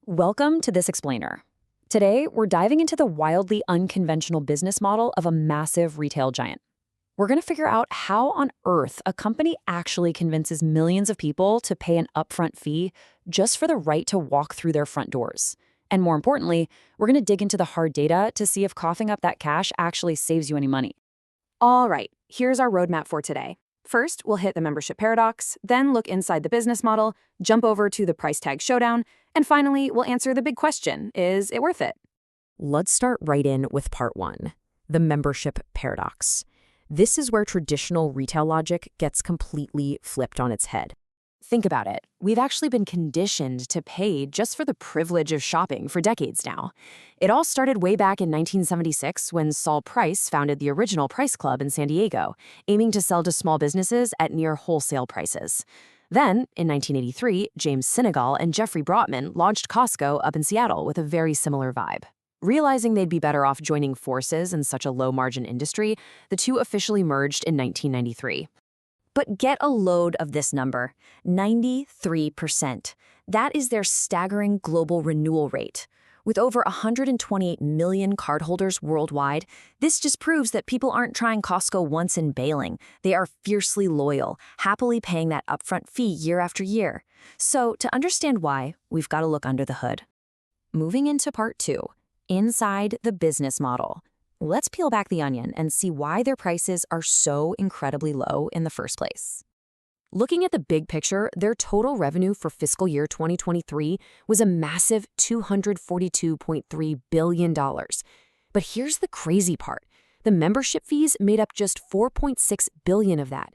Welcome to This Explainer. Today, we're diving into the wildly unconventional business model of a massive retail giant. We're going to figure out how on earth a company actually convinces millions of people to pay an upfront fee just for the right to walk through their front doors. And more importantly, we're going to dig into the hard data to see if coughing up that cash actually saves you any money. All right, here's our roadmap for today. First, we'll hit the membership paradox, then look inside the business model, jump over to the price tag showdown, and finally, we'll answer the big question, is it worth it? Let's start right in with part one, the membership paradox. This is where traditional retail logic gets completely flipped on its head. Think about it. We've actually been conditioned to pay just for the privilege of shopping for decades now. It all started way back in 1976 when Saul Price founded the original Price Club in San Diego, aiming to sell to small businesses at near wholesale prices. Then, in 1983, James Sinegal and Jeffrey Brotman launched Costco up in Seattle with a very similar vibe. Realizing they'd be better off joining forces in such a low-margin industry, the two officially merged in 1993. But get a load of this number, 93%. That is their staggering global renewal rate. With over 128 million cardholders worldwide, this just proves that people aren't trying Costco once and bailing. They are fiercely loyal, happily paying that upfront fee year after year. So to understand why, we've got to look under the hood. Moving into part two, inside the business model. Let's peel back the onion and see why their prices are so incredibly low in the first place. Looking at the big picture, their total revenue for fiscal year 2023 was a massive $242.3 billion. But here's the crazy part. The membership fees made up just $4.6 billion of that.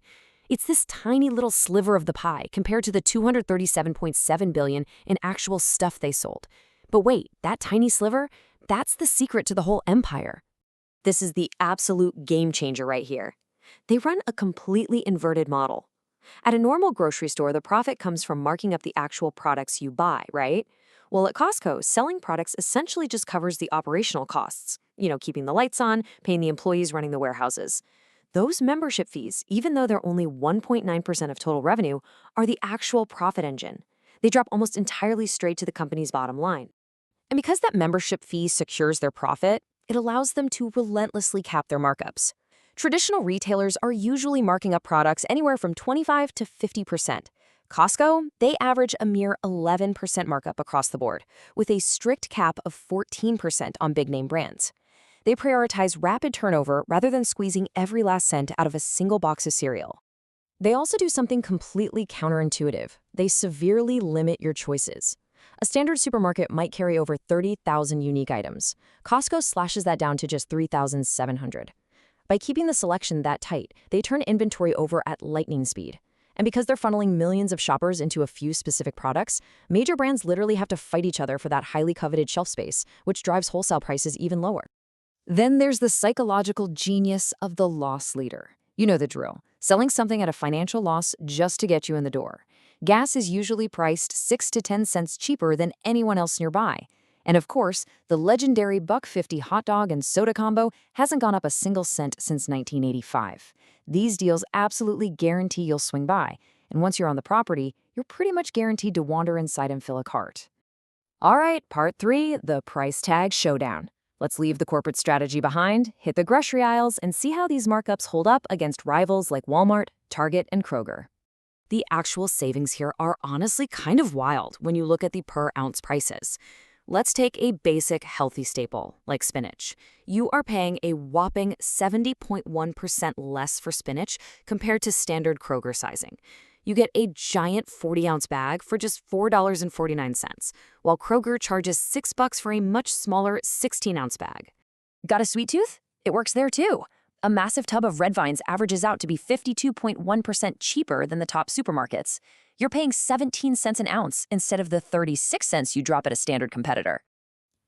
It's this tiny little sliver of the pie compared to the $237.7 billion in actual stuff they sold. But wait, that tiny sliver? That's the secret to the whole empire. This is the absolute game changer right here. They run a completely inverted model. At a normal grocery store, the profit comes from marking up the actual products you buy, right? Well, at Costco, selling products essentially just covers the operational costs. Keeping the lights on, paying the employees running the warehouses. Those membership fees, even though they're only 1.9% of total revenue, are the actual profit engine. They drop almost entirely straight to the company's bottom line. And because that membership fee secures their profit, it allows them to relentlessly cap their markups. Traditional retailers are usually marking up products anywhere from 25 to 50%. Costco, they average a mere 11% markup across the board, with a strict cap of 14% on big-name brands. They prioritize rapid turnover rather than squeezing every last cent out of a single box of cereal. They also do something completely counterintuitive. They severely limit your choices. A standard supermarket might carry over 30,000 unique items. Costco slashes that down to just 3,700. By keeping the selection that tight, they turn inventory over at lightning speed. And because they're funneling millions of shoppers into a few specific products, major brands literally have to fight each other for that highly coveted shelf space, which drives wholesale prices even lower. Then there's the psychological genius of the loss leader. You know the drill, selling something at a financial loss just to get you in the door. Gas is usually priced 6 to 10 cents cheaper than anyone else nearby. And of course, the legendary $1.50 hot dog and soda combo hasn't gone up a single cent since 1985. These deals absolutely guarantee you'll swing by, and once you're on the property, you're pretty much guaranteed to wander inside and fill a cart. All right, part three, the price tag showdown. Let's leave the corporate strategy behind, hit the grocery aisles, and see how these markups hold up against rivals like Walmart, Target, and Kroger. The actual savings here are honestly kind of wild when you look at the per-ounce prices. Let's take a basic healthy staple, like spinach. You are paying a whopping 70.1% less for spinach compared to standard Kroger sizing. You get a giant 40-ounce bag for just $4.49, while Kroger charges $6 for a much smaller 16-ounce bag. Got a sweet tooth? It works there too. A massive tub of red vines averages out to be 52.1% cheaper than the top supermarkets. You're paying 17 cents an ounce instead of the 36 cents you drop at a standard competitor.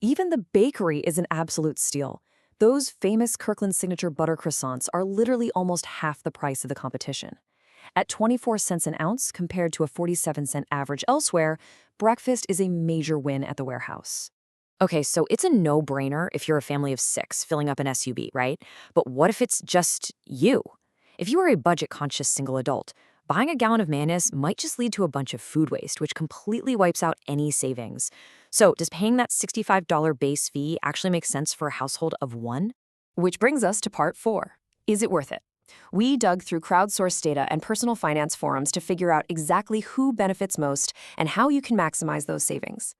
Even the bakery is an absolute steal. Those famous Kirkland Signature butter croissants are literally almost half the price of the competition. At 24 cents an ounce compared to a 47-cent average elsewhere, breakfast is a major win at the warehouse. Okay, so it's a no-brainer if you're a family of 6 filling up an SUV, right? But what if it's just you? If you are a budget-conscious single adult, buying a gallon of mayonnaise might just lead to a bunch of food waste, which completely wipes out any savings. So, does paying that $65 base fee actually make sense for a household of one? Which brings us to part 4. Is it worth it? We dug through crowdsourced data and personal finance forums to figure out exactly who benefits most and how you can maximize those savings.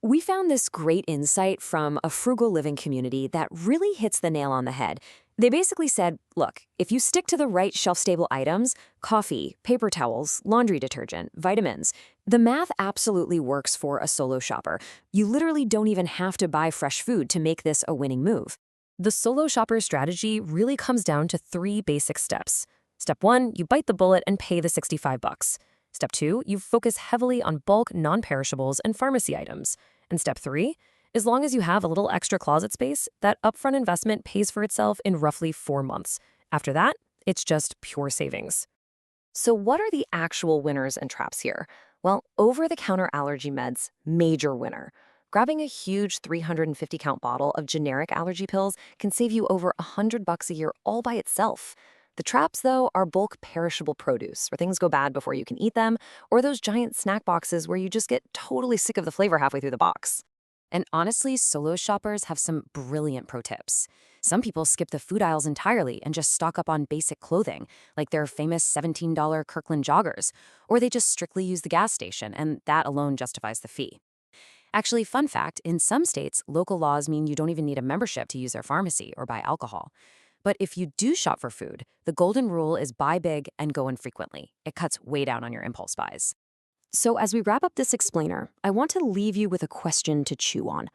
We found this great insight from a frugal living community that really hits the nail on the head. They basically said, look, if you stick to the right shelf-stable items, coffee, paper towels, laundry detergent, vitamins, the math absolutely works for a solo shopper. You literally don't even have to buy fresh food to make this a winning move. The solo shopper strategy really comes down to 3 basic steps. Step 1, you bite the bullet and pay the $65. Step 2, you focus heavily on bulk non-perishables and pharmacy items. And step 3, as long as you have a little extra closet space, that upfront investment pays for itself in roughly 4 months. After that, it's just pure savings. So what are the actual winners and traps here? Well, over-the-counter allergy meds, major winner. Grabbing a huge 350-count bottle of generic allergy pills can save you over $100 a year all by itself. The traps, though, are bulk perishable produce, where things go bad before you can eat them, or those giant snack boxes where you just get totally sick of the flavor halfway through the box. And honestly, solo shoppers have some brilliant pro tips. Some people skip the food aisles entirely and just stock up on basic clothing, like their famous $17 Kirkland joggers, or they just strictly use the gas station, and that alone justifies the fee. Actually, fun fact, in some states, local laws mean you don't even need a membership to use their pharmacy or buy alcohol. But if you do shop for food, the golden rule is buy big and go infrequently. It cuts way down on your impulse buys. So as we wrap up this explainer, I want to leave you with a question to chew on.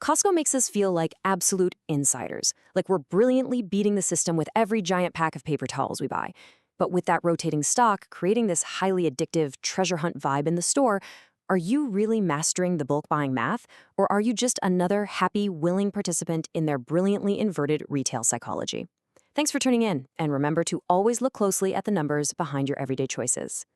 Costco makes us feel like absolute insiders, like we're brilliantly beating the system with every giant pack of paper towels we buy. But with that rotating stock, creating this highly addictive treasure hunt vibe in the store, are you really mastering the bulk buying math, or are you just another happy, willing participant in their brilliantly inverted retail psychology? Thanks for tuning in, and remember to always look closely at the numbers behind your everyday choices.